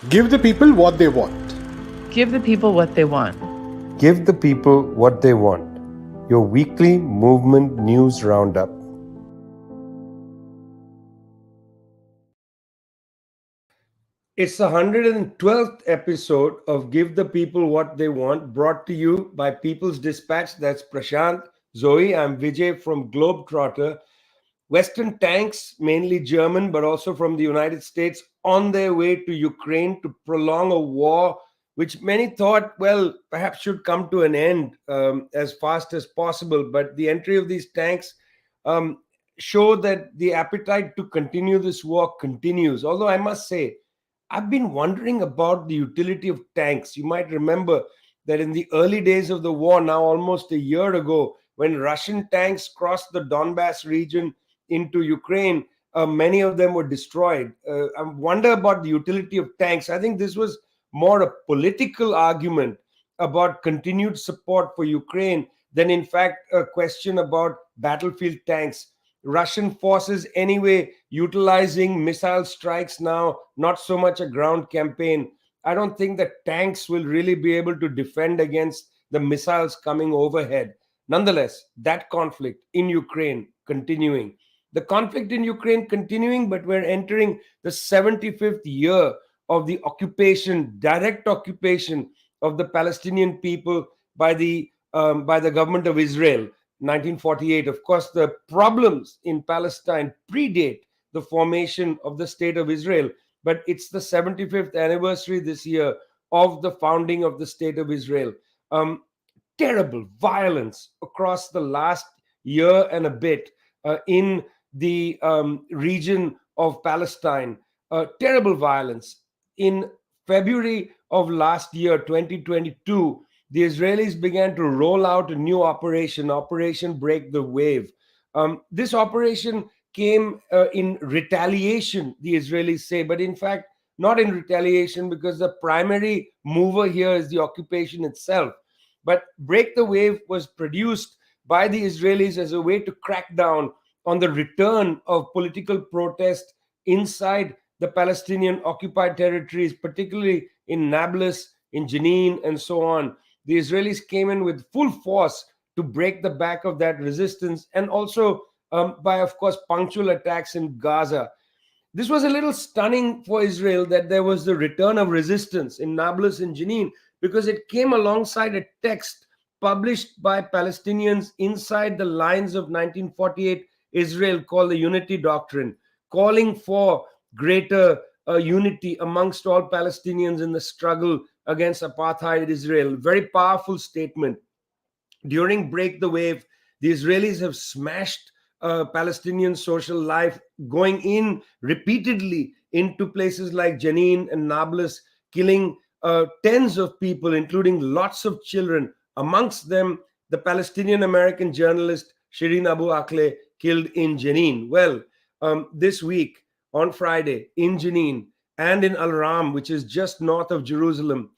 Give the people what they want. Give the people what they want. Give the people what they want. Your weekly movement news roundup. It's the 112th episode of Give the People What They Want, brought to you by People's Dispatch. That's Prasanth. Zoe, I'm Vijay from Globetrotter. Western tanks, mainly German, but also from the United States, on their way to Ukraine to prolong a war which many thought, well, perhaps should come to an end as fast as possible. But the entry of these tanks show that the appetite to continue this war continues. Although I must say, I've been wondering about the utility of tanks. You might remember that in the early days of the war, now almost a year ago, when Russian tanks crossed the Donbass region into Ukraine, many of them were destroyed. I wonder about the utility of tanks. I think this was more a political argument about continued support for Ukraine than, in fact, a question about battlefield tanks. Russian forces, anyway, utilizing missile strikes now, not so much a ground campaign. I don't think that tanks will really be able to defend against the missiles coming overhead. Nonetheless, that conflict in Ukraine continuing. The conflict in Ukraine continuing, but we're entering the 75th year of the occupation, direct occupation of the Palestinian people by the government of Israel, 1948. Of course, the problems in Palestine predate the formation of the state of Israel, but it's the 75th anniversary this year of the founding of the state of Israel. Terrible violence across the last year and a bit in the region of Palestine. Terrible violence. In February of last year, 2022, the Israelis began to roll out a new operation, Operation Break the Wave. This operation came in retaliation, the Israelis say, but in fact, not in retaliation, because the primary mover here is the occupation itself. But Break the Wave was produced by the Israelis as a way to crack down on the return of political protest inside the Palestinian occupied territories, particularly in Nablus, in Jenin, and so on. The Israelis came in with full force to break the back of that resistance, and also by, of course, punctual attacks in Gaza. This was a little stunning for Israel that there was the return of resistance in Nablus and Jenin, because it came alongside a text published by Palestinians inside the lines of 1948 Israel called the Unity Doctrine, calling for greater unity amongst all Palestinians in the struggle against apartheid Israel. Very powerful statement. During Break the Wave, the Israelis have smashed Palestinian social life, going in repeatedly into places like Jenin and Nablus, killing tens of people, including lots of children, amongst them the Palestinian American journalist Shireen Abu Akleh, killed in Jenin. Well, this week, on Friday, in Jenin and in Al Ram, which is just north of Jerusalem,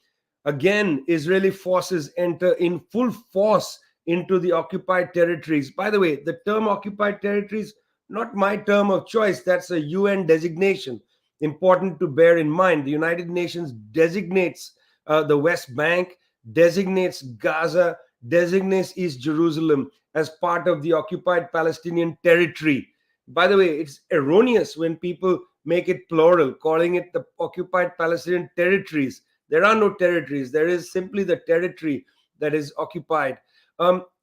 again, Israeli forces enter in full force into the occupied territories. By the way, the term occupied territories, not my term of choice, that's a UN designation. Important to bear in mind. The United Nations designates the West Bank, designates Gaza, designates East Jerusalem as part of the occupied Palestinian territory. By the way, it's erroneous when people make it plural, calling it the occupied Palestinian territories. There are no territories. There is simply the territory that is occupied.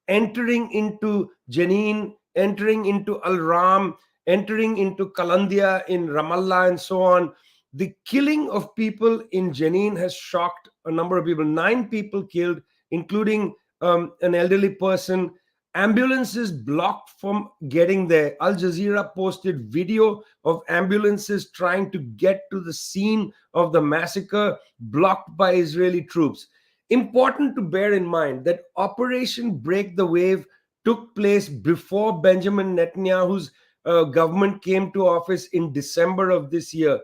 Entering into Jenin, entering al Ram, entering into Kalandia in Ramallah, and so on. The killing of people in Jenin has shocked a number of people. 9 people killed, including an elderly person. Ambulances blocked from getting there. Al Jazeera posted video of ambulances trying to get to the scene of the massacre, blocked by Israeli troops. Important to bear in mind that Operation Break the Wave took place before Benjamin Netanyahu's government came to office in December of this year.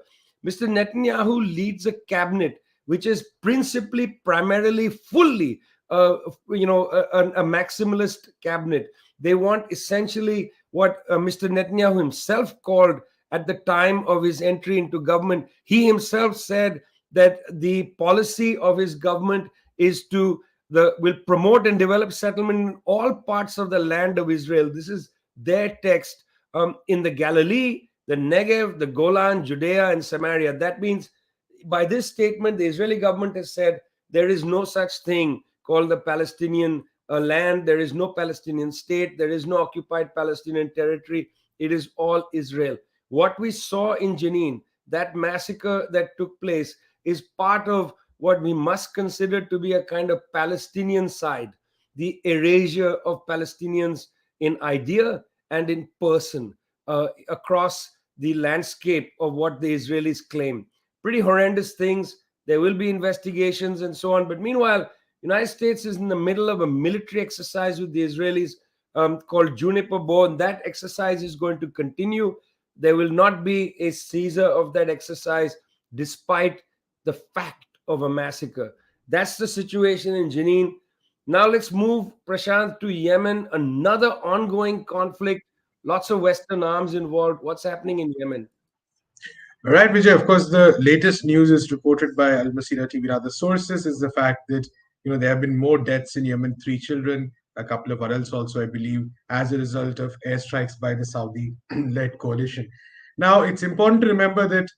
Mr. Netanyahu leads a cabinet which is principally, primarily, fully a maximalist cabinet. They want essentially what Mr. Netanyahu himself called at the time of his entry into government. He himself said that the policy of his government is to will promote and develop settlement in all parts of the land of Israel. This is their text. In the Galilee, the Negev, the Golan, Judea, and Samaria. That means by this statement, the Israeli government has said there is no such thing called the Palestinian land. There is no Palestinian state. There is no occupied Palestinian territory. It is all Israel. What we saw in Jenin, that massacre that took place, is part of what we must consider to be a kind of Palestinian side, the erasure of Palestinians in idea and in person across the landscape of what the Israelis claim. Pretty horrendous things. There will be investigations and so on. But meanwhile, United States is in the middle of a military exercise with the Israelis called Juniper Bow, and that exercise is going to continue. There will not be a seizure of that exercise despite the fact of a massacre. That's the situation in Jenin. Now let's move, Prashant, to Yemen, another ongoing conflict, lots of Western arms involved. What's happening in Yemen? Right, Vijay. Of course, the latest news is reported by Al Masira TV and other sources is the fact that there have been more deaths in Yemen, 3 children, a couple of adults also, I believe, as a result of airstrikes by the Saudi-led coalition. Now, it's important to remember that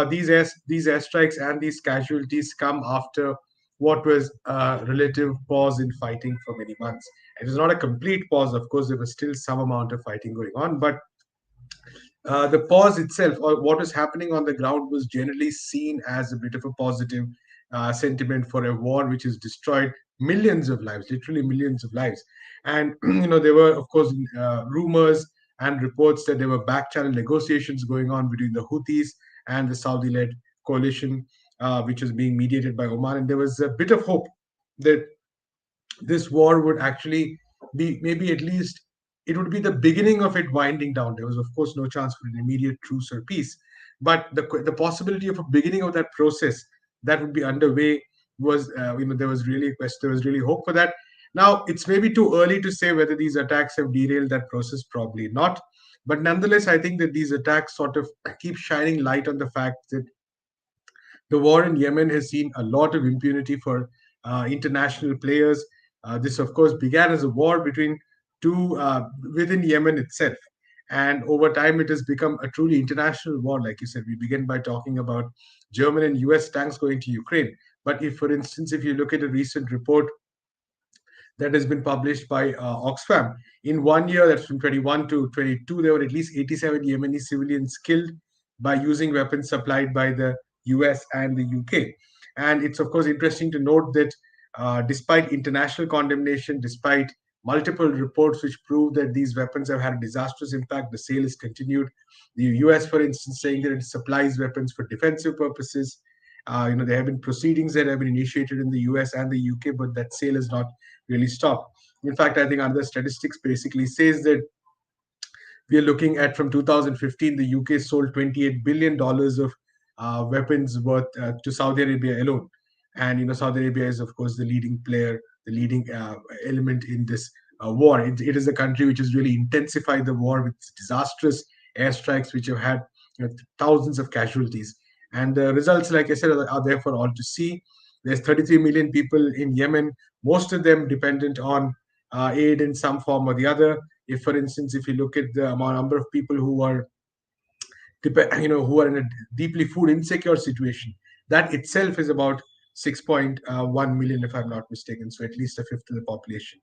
these airstrikes and these casualties come after what was a relative pause in fighting for many months. It was not a complete pause, of course. There was still some amount of fighting going on, but the pause itself, or what was happening on the ground, was generally seen as a bit of a positive sentiment for a war which has destroyed millions of lives, literally millions of lives. And there were, of course, rumors and reports that there were back-channel negotiations going on between the Houthis and the Saudi-led coalition, which was being mediated by Oman. And there was a bit of hope that this war would actually be, maybe at least it would be the beginning of it winding down. There was, of course, no chance for an immediate truce or peace, but the possibility of a beginning of that process that would be underway was, there was really a question, there was really hope for that. Now, it's maybe too early to say whether these attacks have derailed that process. Probably not, but nonetheless, I think that these attacks sort of keep shining light on the fact that the war in Yemen has seen a lot of impunity for international players. This, of course, began as a war between two within Yemen itself. And over time, it has become a truly international war. Like you said, we begin by talking about German and US tanks going to Ukraine. But if, for instance, if you look at a recent report that has been published by Oxfam, in 1 year, that's from 21 to 22, there were at least 87 Yemeni civilians killed by using weapons supplied by the US and the UK. And it's, of course, interesting to note that despite international condemnation, despite multiple reports which prove that these weapons have had a disastrous impact, the sale is continued. The US, for instance, saying that it supplies weapons for defensive purposes. There have been proceedings that have been initiated in the US and the UK, but that sale has not really stopped. In fact, I think another statistics basically says that we are looking at, from 2015, the UK sold $28 billion of weapons worth to Saudi Arabia alone. And Saudi Arabia is, of course, the leading player, the leading element in this war. It is a country which has really intensified the war with disastrous airstrikes, which have had thousands of casualties. And the results, like I said, are there for all to see. There's 33 million people in Yemen, most of them dependent on aid in some form or the other. If, for instance, if you look at the number of people who are who are in a deeply food insecure situation, that itself is about 6.1 million, if I'm not mistaken. So at least a fifth of the population.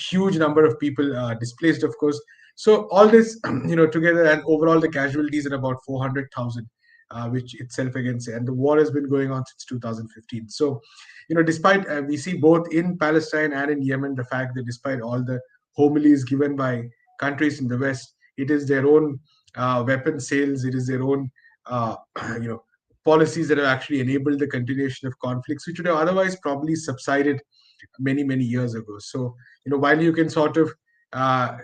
Huge number of people displaced, of course. So all this, together, and overall the casualties are about 400,000, which itself, again, and the war has been going on since 2015. So, despite we see both in Palestine and in Yemen the fact that despite all the homilies given by countries in the West, it is their own weapon sales, it is their own, you know, policies that have actually enabled the continuation of conflicts, which would have otherwise probably subsided many, many years ago. So, while you can sort of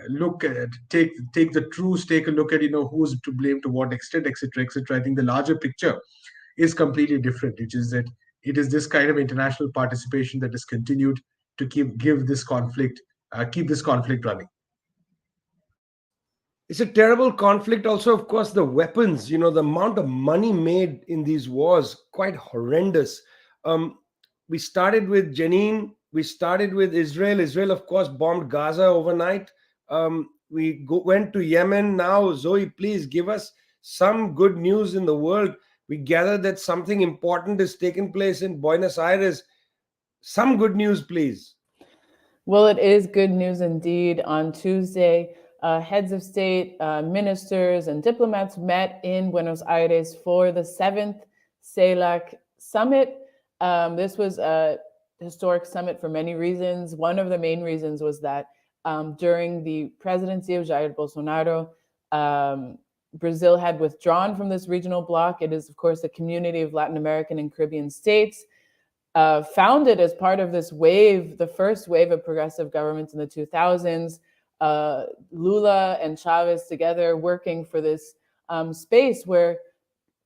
look at take the truth, take a look at who's to blame to what extent, etc., etc. I think the larger picture is completely different, which is that it is this kind of international participation that has continued to keep this conflict running. It's a terrible conflict. Also, of course, the weapons, the amount of money made in these wars, quite horrendous. We started with Jenin. We started with Israel. Israel, of course, bombed Gaza overnight. Went to Yemen. Now, Zoe, please give us some good news in the world. We gather that something important has taken place in Buenos Aires. Some good news, please. Well, it is good news indeed. On Tuesday, heads of state, ministers, and diplomats met in Buenos Aires for the 7th CELAC summit. This was a historic summit for many reasons. One of the main reasons was that during the presidency of Jair Bolsonaro, Brazil had withdrawn from this regional bloc. It is, of course, a community of Latin American and Caribbean states. Founded as part of this wave, the first wave of progressive governments in the 2000s, Lula and Chavez together working for this space where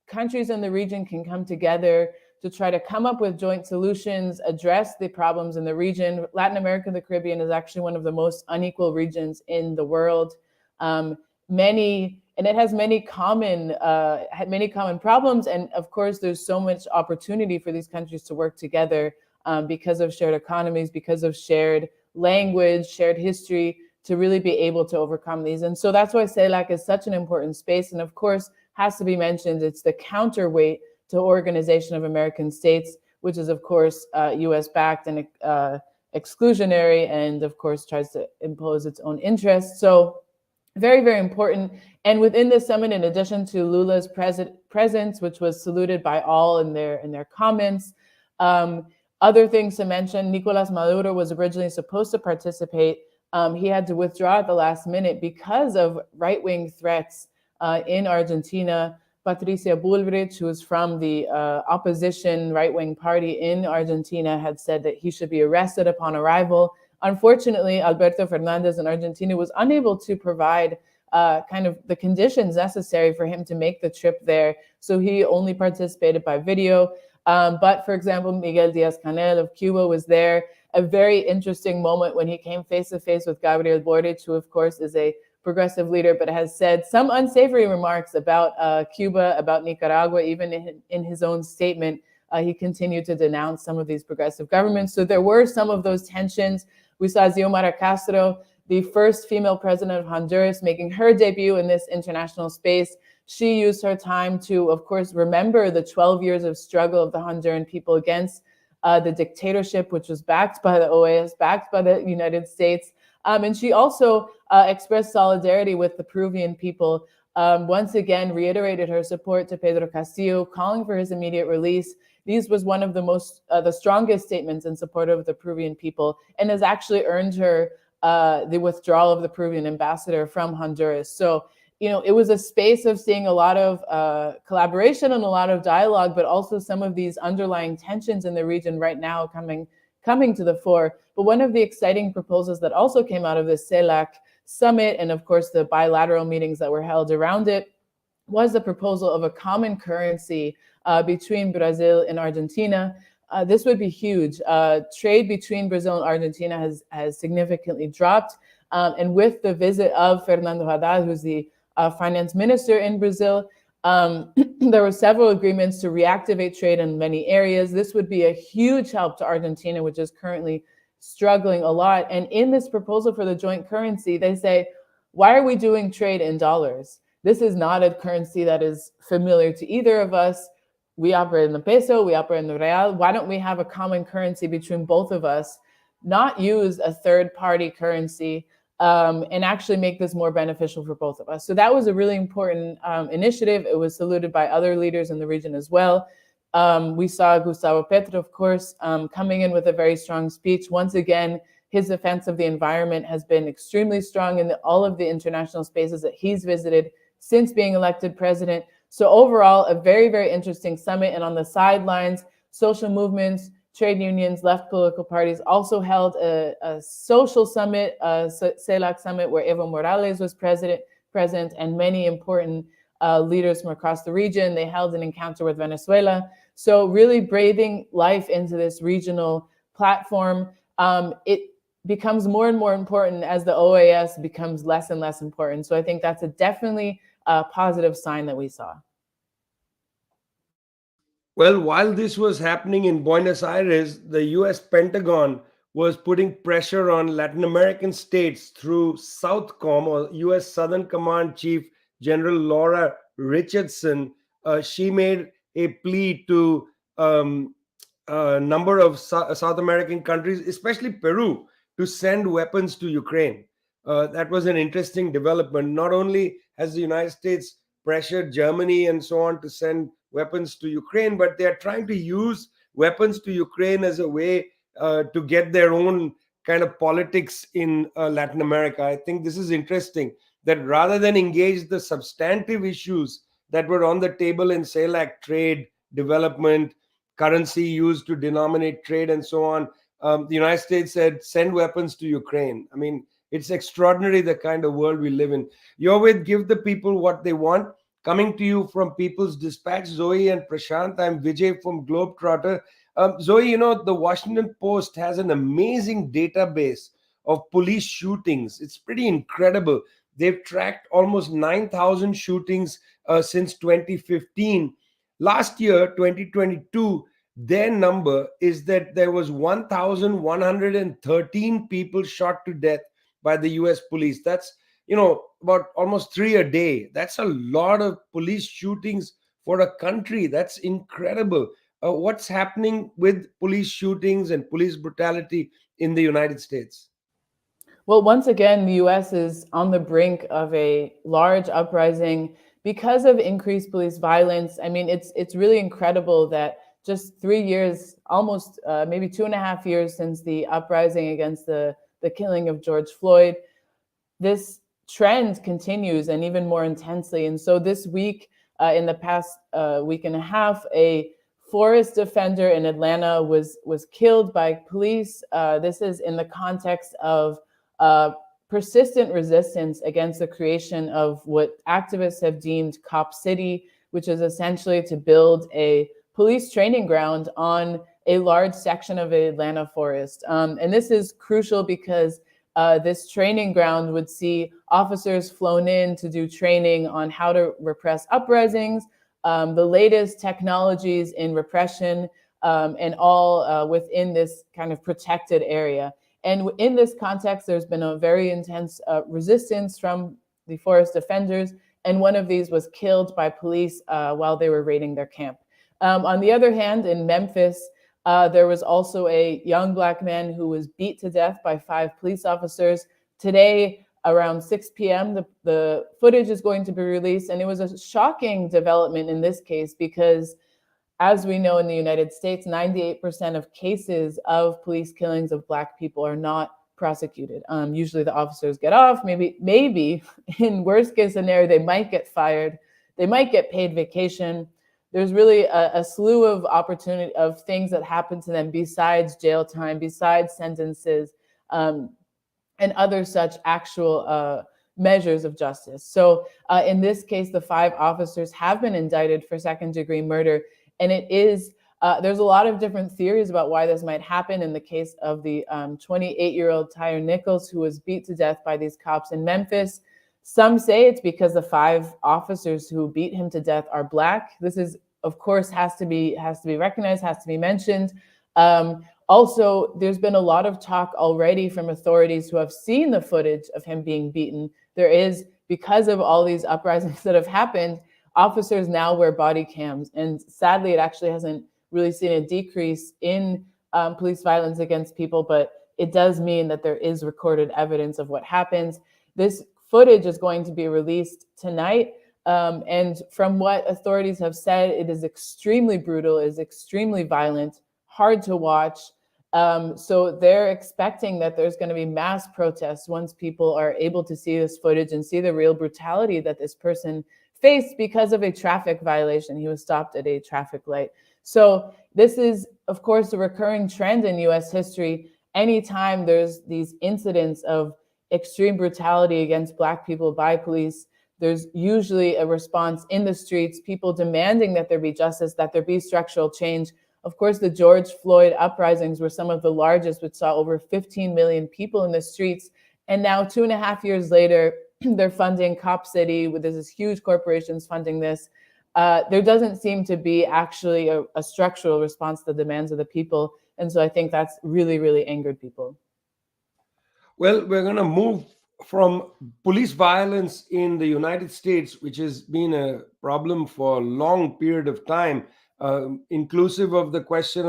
countries in the region can come together to try to come up with joint solutions, address the problems in the region. Latin America and the Caribbean is actually one of the most unequal regions in the world. And it has many common problems. And of course, there's so much opportunity for these countries to work together because of shared economies, because of shared language, shared history, to really be able to overcome these. And so that's why CELAC is such an important space. And of course, has to be mentioned, it's the counterweight to Organization of American States, which is, of course, US-backed and exclusionary, and of course, tries to impose its own interests. So very, very important. And within this summit, in addition to Lula's presence, which was saluted by all in their comments, other things to mention, Nicolas Maduro was originally supposed to participate. He had to withdraw at the last minute because of right-wing threats in Argentina. Patricia Bullrich, who is from the opposition right-wing party in Argentina, had said that he should be arrested upon arrival. Unfortunately, Alberto Fernandez in Argentina was unable to provide kind of the conditions necessary for him to make the trip there. So he only participated by video. But for example, Miguel Diaz-Canel of Cuba was there. A very interesting moment when he came face to face with Gabriel Boric, who of course is a progressive leader, but has said some unsavory remarks about Cuba, about Nicaragua. Even in his own statement, he continued to denounce some of these progressive governments. So there were some of those tensions. We saw Xiomara Castro, the first female president of Honduras, making her debut in this international space. She used her time to, of course, remember the 12 years of struggle of the Honduran people against the dictatorship, which was backed by the OAS, backed by the United States. And she also expressed solidarity with the Peruvian people, once again reiterated her support to Pedro Castillo, calling for his immediate release. These was one of the strongest statements in support of the Peruvian people, and has actually earned her the withdrawal of the Peruvian ambassador from Honduras. So, it was a space of seeing a lot of collaboration and a lot of dialogue, but also some of these underlying tensions in the region right now coming to the fore. But one of the exciting proposals that also came out of this CELAC summit, and of course the bilateral meetings that were held around it, was the proposal of a common currency between Brazil and Argentina. This would be huge. Trade between Brazil and Argentina has significantly dropped. And with the visit of Fernando Haddad, who's the finance minister in Brazil, there were several agreements to reactivate trade in many areas. This would be a huge help to Argentina, which is currently struggling a lot. And in this proposal for the joint currency, they say, why are we doing trade in dollars? This is not a currency that is familiar to either of us. We operate in the peso, we operate in the real. Why don't we have a common currency between both of us, not use a third-party currency, and actually make this more beneficial for both of us? So that was a really important initiative. It was saluted by other leaders in the region as well. We saw Gustavo Petro, of course, coming in with a very strong speech. Once again, his defense of the environment has been extremely strong in all of the international spaces that he's visited since being elected president. So overall, a very, very interesting summit. And on the sidelines, social movements, trade unions, left political parties also held a social summit, a CELAC summit, where Evo Morales was present, and many important leaders from across the region. They held an encounter with Venezuela. So really breathing life into this regional platform. becomes more and more important as the OAS becomes less and less important. So I think that's definitely a positive sign that we saw. Well, while this was happening in Buenos Aires, the US Pentagon was putting pressure on Latin American states through Southcom, or US Southern Command Chief General Laura Richardson. She made a plea to a number of South American countries, especially Peru, to send weapons to Ukraine. That was an interesting development. Not only has the United States pressured Germany and so on to send weapons to Ukraine, but they are trying to use weapons to Ukraine as a way to get their own kind of politics in Latin America. I think this is interesting that rather than engage the substantive issues that were on the table in CELAC, trade, development, currency used to denominate trade, and so on, the United States said, send weapons to Ukraine. I mean, it's extraordinary the kind of world we live in. You're with Give the People What They Want. Coming to you from People's Dispatch, Zoe and Prashant. I'm Vijay from Globetrotter. Zoe, you know, the Washington Post has an amazing database of police shootings. It's pretty incredible. They've tracked almost 9,000 shootings since 2015. Last year, 2022, their number is that there was 1,113 people shot to death by the US police. That's, you know, about almost 3 a day. That's a lot of police shootings for a country. That's incredible. What's happening with police shootings and police brutality in the United States? Well, once again, the US is on the brink of a large uprising because of increased police violence. I mean, it's really incredible that just 3 years, almost maybe 2.5 years since the uprising against the killing of George Floyd, this trend continues, and even more intensely. And so this week, in the past week and a half, a forest defender in Atlanta was killed by police. This is in the context of persistent resistance against the creation of what activists have deemed Cop City, which is essentially to build a police training ground on a large section of the Atlanta forest. And this is crucial because this training ground would see officers flown in to do training on how to repress uprisings, the latest technologies in repression, and all within this kind of protected area. And in this context, there's been a very intense resistance from the forest defenders, and one of these was killed by police while they were raiding their camp. On the other hand, in Memphis, there was also a young Black man who was beat to death by 5 police officers. Today, around 6 p.m., the footage is going to be released. And it was a shocking development in this case because, as we know in the United States, 98% of cases of police killings of Black people are not prosecuted. Usually the officers get off. Maybe in worst case scenario, they might get fired. They might get paid vacation. There's really a slew of opportunity of things that happen to them besides jail time, besides sentences, and other such actual measures of justice. So in this case, the 5 officers have been indicted for second-degree murder. And it is, there's a lot of different theories about why this might happen. In the case of the 28-year-old Tyre Nichols, who was beat to death by these cops in Memphis, some say it's because the 5 officers who beat him to death are Black. This is, of course, has to be recognized, has to be mentioned. Also, there's been a lot of talk already from authorities who have seen the footage of him being beaten. There is, because of all these uprisings that have happened, officers now wear body cams. And sadly, it actually hasn't really seen a decrease in police violence against people, but it does mean that there is recorded evidence of what happens. This footage is going to be released tonight. And from what authorities have said, it is extremely brutal, it is extremely violent, hard to watch. So they're expecting that there's going to be mass protests once people are able to see this footage and see the real brutality that this person faced because of a traffic violation. He was stopped at a traffic light. So this is, of course, a recurring trend in US history. Anytime there's these incidents of extreme brutality against Black people by police, there's usually a response in the streets, people demanding that there be justice, that there be structural change. Of course, the George Floyd uprisings were some of the largest, which saw over 15 million people in the streets. And now, 2.5 years later, they're funding Cop City, with this huge corporations funding this. There doesn't seem to be actually a structural response to the demands of the people. And so I think that's really, really angered people. Well, we're going to move from police violence in the United States, which has been a problem for a long period of time, inclusive of the question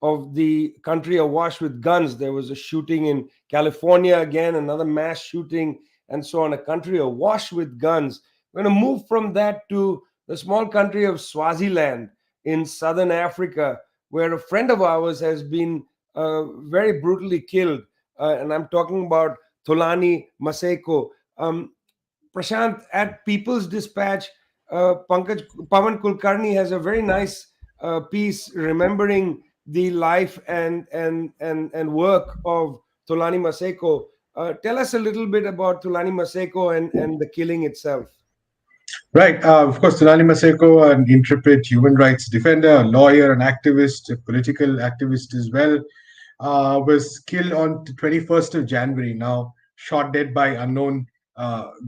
of the country awash with guns. There was a shooting in California again, another mass shooting, and so on. A country awash with guns. We're going to move from that to the small country of Swaziland in southern Africa, where a friend of ours has been very brutally killed. And I'm talking about Thulani Maseko. Prashant, at People's Dispatch, Pawan Kulkarni has a very nice piece remembering the life and work of Thulani Maseko. Tell us a little bit about Thulani Maseko and the killing itself. Right. Of course, Thulani Maseko, an intrepid human rights defender, a lawyer, an activist, a political activist as well, was killed on the 21st of January. Now, shot dead by unknown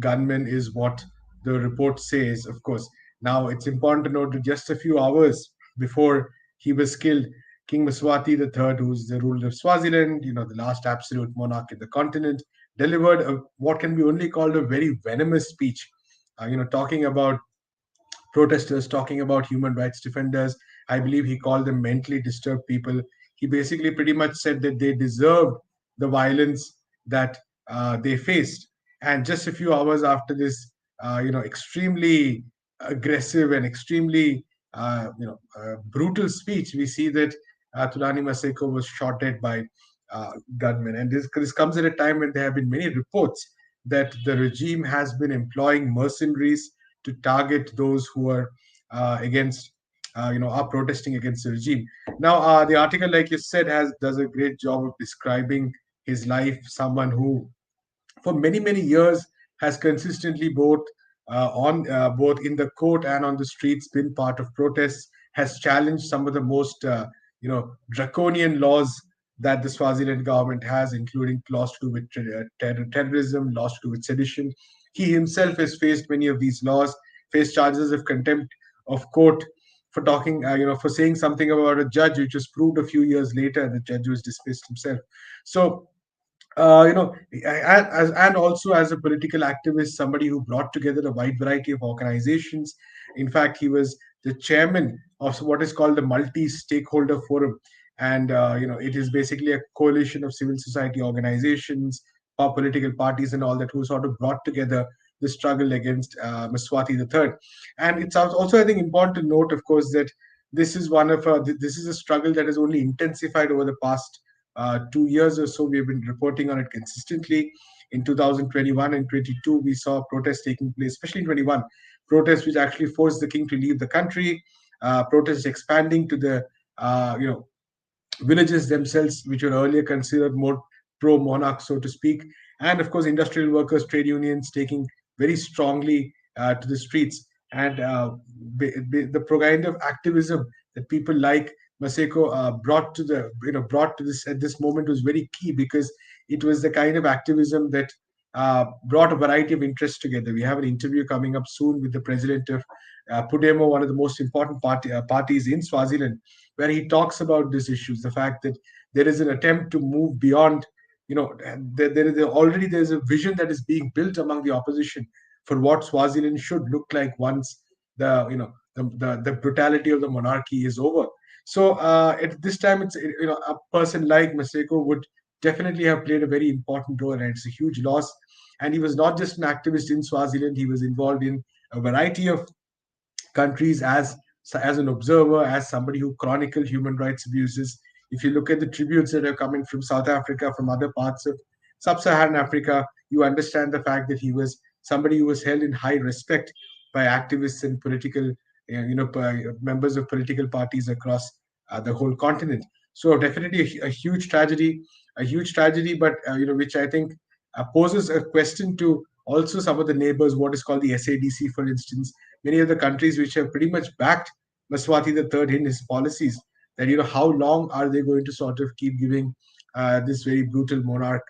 gunmen is what the report says, of course. Now, it's important to note that just a few hours before he was killed, King Mswati III, who's the ruler of Swaziland, the last absolute monarch in the continent, delivered what can be only called a very venomous speech, talking about protesters, talking about human rights defenders. I believe he called them mentally disturbed people. He basically pretty much said that they deserved the violence that they faced. And just a few hours after this, extremely aggressive and extremely, brutal speech, we see that Thulani Maseko was shot dead by gunmen. And this comes at a time when there have been many reports that the regime has been employing mercenaries to target those who are against, are protesting against the regime. Now, the article, like you said, does a great job of describing his life. Someone who, for many years, has consistently both in the court and on the streets, been part of protests, has challenged some of the most draconian laws that the Swaziland government has, including laws to do with terrorism, laws to do with sedition. He himself has faced many of these laws, faced charges of contempt of court for talking, for saying something about a judge, which was proved a few years later, and the judge was dismissed himself. So, and also as a political activist, somebody who brought together a wide variety of organizations. In fact, he was the chairman of what is called the Multi-Stakeholder Forum, and it is basically a coalition of civil society organizations, political parties, and all that, who sort of brought together the struggle against Mswati III. And it's also, I think, important to note, of course, that this is this is a struggle that has only intensified over the past 2 years or so. We have been reporting on it consistently. In 2021 and 22, we saw protests taking place, especially in 21, protests which actually forced the king to leave the country, protests expanding to the villages themselves, which were earlier considered more pro-monarch, so to speak, and of course industrial workers, trade unions taking very strongly to the streets. And the kind of activism that people like Maseko brought to this at this moment was very key, because it was the kind of activism that brought a variety of interests together. We have an interview coming up soon with the president of Pudemo, one of the most important parties in Swaziland, where he talks about these issues. The fact that there is an attempt to move beyond, there's a vision that is being built among the opposition for what Swaziland should look like once the brutality of the monarchy is over. So at this time, it's a person like Maseko would definitely have played a very important role, and it's a huge loss. And he was not just an activist in Swaziland; he was involved in a variety of countries as an observer, as somebody who chronicled human rights abuses. If you look at the tributes that are coming from South Africa, from other parts of sub-Saharan Africa, you understand the fact that he was somebody who was held in high respect by activists and political, by members of political parties across the whole continent. So definitely a huge tragedy, but which I think poses a question to also some of the neighbors, what is called the SADC, for instance. Many of the countries which have pretty much backed Mswati III in his policies, that, how long are they going to sort of keep giving this very brutal monarch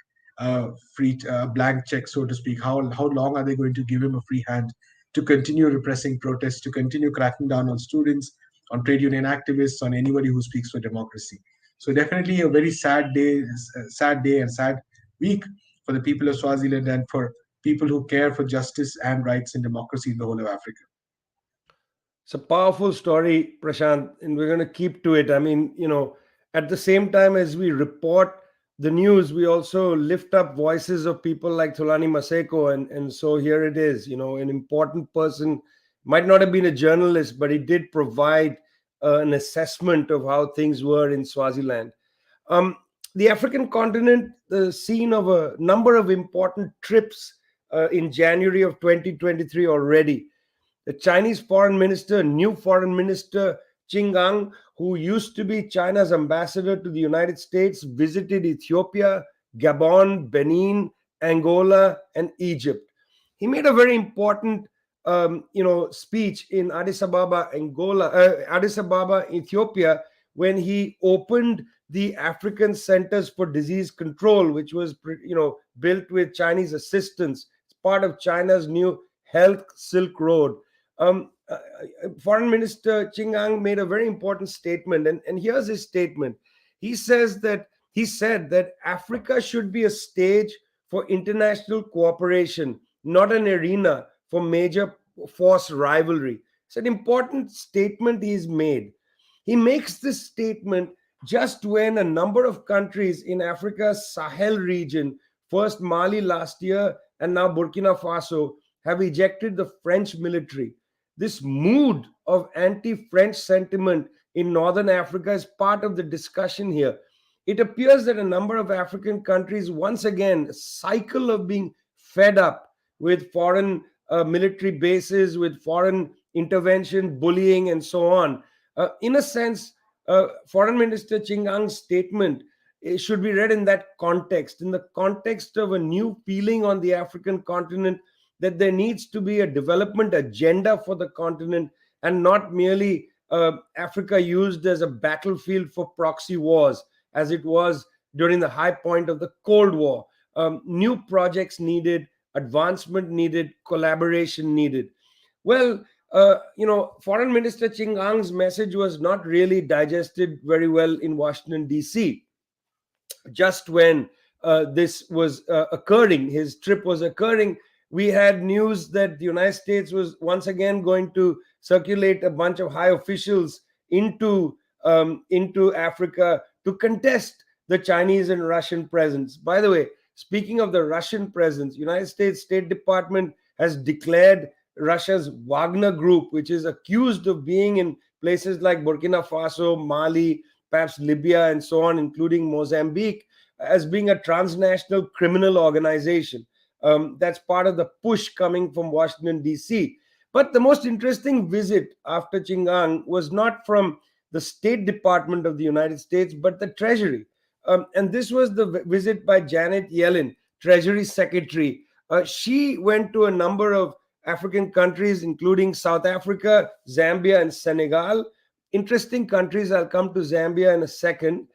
free blank check, so to speak? How long are they going to give him a free hand to continue repressing protests, to continue cracking down on students, on trade union activists, on anybody who speaks for democracy? So definitely a very sad day and sad week for the people of Swaziland and for people who care for justice and rights and democracy in the whole of Africa. It's a powerful story, Prashant, and we're going to keep to it. I mean, at the same time as we report the news, we also lift up voices of people like Thulani Maseko. And so here it is, an important person, might not have been a journalist, but he did provide an assessment of how things were in Swaziland. The African continent, the scene of a number of important trips in January of 2023 already. The Chinese new foreign minister, Qin Gang, who used to be China's ambassador to the United States, visited Ethiopia, Gabon, Benin, Angola, and Egypt. He made a very important, speech in Addis Ababa, Ethiopia, when he opened the African Centers for Disease Control, which was, built with Chinese assistance. It's part of China's new Health Silk Road. Foreign Minister Qin Gang made a very important statement, and here's his statement. He said that Africa should be a stage for international cooperation, not an arena for major force rivalry. It's an important statement he's made. He makes this statement just when a number of countries in Africa's Sahel region, first Mali last year and now Burkina Faso, have ejected the French military. This mood of anti-French sentiment in Northern Africa is part of the discussion here. It appears that a number of African countries, once again, a cycle of being fed up with foreign military bases, with foreign intervention, bullying, and so on. In a sense, Foreign Minister Qin Gang's statement should be read in that context, in the context of a new feeling on the African continent, that there needs to be a development agenda for the continent and not merely Africa used as a battlefield for proxy wars, as it was during the high point of the Cold War. New projects needed, advancement needed, collaboration needed. Well, Foreign Minister Qin Gang's message was not really digested very well in Washington, D.C. Just when this was occurring, his trip was occurring, we had news that the United States was once again going to circulate a bunch of high officials into Africa to contest the Chinese and Russian presence. By the way, speaking of the Russian presence, United States State Department has declared Russia's Wagner Group, which is accused of being in places like Burkina Faso, Mali, perhaps Libya, and so on, including Mozambique, as being a transnational criminal organization. That's part of the push coming from Washington, D.C. But the most interesting visit after Qin Gang was not from the State Department of the United States, but the Treasury. And this was the visit by Janet Yellen, Treasury Secretary. She went to a number of African countries, including South Africa, Zambia, and Senegal. Interesting countries. I'll come to Zambia in a second.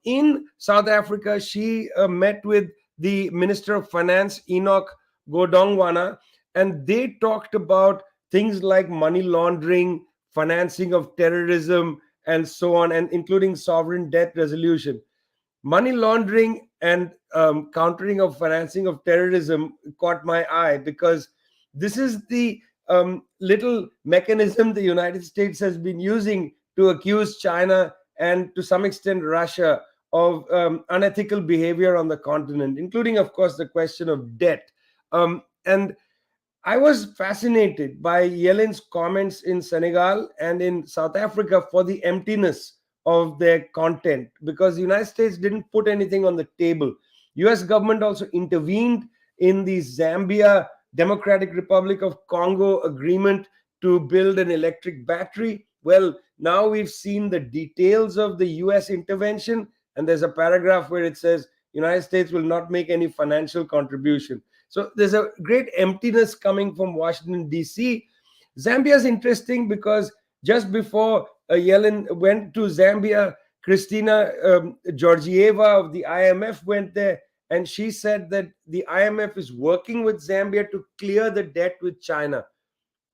In South Africa, she met with the Minister of Finance, Enoch Godongwana, and they talked about things like money laundering, financing of terrorism, and so on, and including sovereign debt resolution. Money laundering and countering of financing of terrorism caught my eye, because this is the little mechanism the United States has been using to accuse China and to some extent Russia of unethical behavior on the continent, including, of course, the question of debt. And I was fascinated by Yellen's comments in Senegal and in South Africa for the emptiness of their content, because the United States didn't put anything on the table. US government also intervened in the Zambia Democratic Republic of Congo agreement to build an electric battery. Well, now we've seen the details of the US intervention, and there's a paragraph where it says United States will not make any financial contribution. So there's a great emptiness coming from Washington, D.C. Zambia is interesting because just before Yellen went to Zambia. Christina Georgieva of the IMF went there, and she said that the IMF is working with Zambia to clear the debt with China.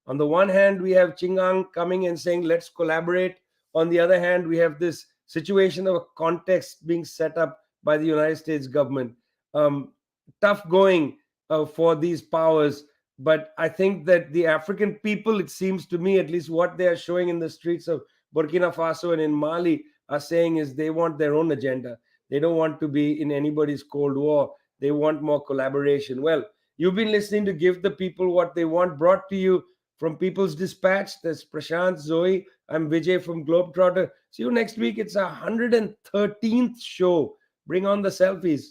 On the one hand, we have Chingang coming and saying, let's collaborate. On the other hand, we have this situation of a context being set up by the United States government. Tough going for these powers. But I think that the African people, it seems to me, at least what they are showing in the streets of Burkina Faso and in Mali, are saying is they want their own agenda. They don't want to be in anybody's Cold War. They want more collaboration. Well, you've been listening to Give the People What They Want, brought to you from People's Dispatch. That's Prashant, Zoe. I'm Vijay from Globetrotter. See you next week. It's our 113th show. Bring on the selfies.